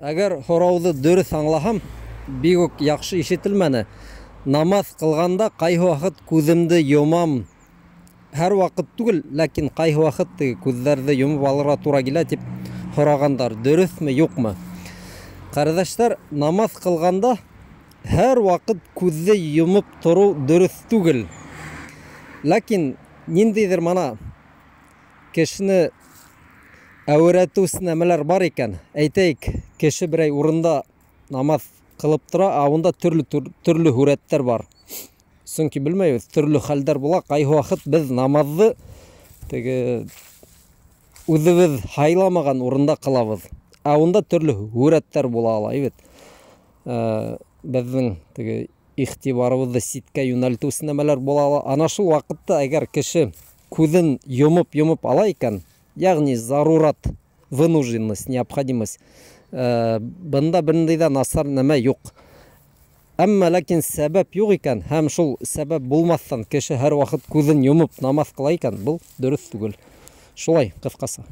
Әгәр һорауҙы дөрөҫ аңлаһам, бик үк яҡшы ишетелмәне. Намаҙ ҡылғанда ҡайһы ваҡыт күҙемде йомам. Һәр ваҡыт түгел, ләкин ҡайһы ваҡыт күҙҙәрҙе йомоп алырға тура килә тип һорағандар. Дөрөҫмө, юҡмы? Ҡәрҙәштәр, намаҙ ҡылғанда һәр ваҡыт күҙҙе йомоп тороу дөрөҫ түгел. Ләкин ниндәйҙер мана кешене әүрәтеүсе нәмәләр бар икән. Әйтәйек, кеше берәй урында намаҙ ҡылып тора, ә унда төрлө һүрәттәр бар. Сөнки белмәйбеҙ, төрлө хәлдәр була. Ҡайһы ваҡыт беҙ намаҙҙы үҙебеҙ һайламаған урында ҡылабыҙ. Ә унда төрлө һүрәттәр була ала, бит. Беҙҙең иғтибарыбыҙҙы ситкә йүнәлтеүсе нәмәләр була ала. Ана шул ваҡытта әгәр кеше күҙен йомоп ала икән, яғни зарурат, вынужденность, необходимость, бында бер ниндәй насар нәмә юҡ. Әммә ләкин сәбәп юҡ икән, һәм шул сәбәп булмаҫтан кеше һәр ваҡыт күҙен йомоп намаҙ ҡыла икән, был дөрөҫ түгел. Шулай, ҡыҫҡаса.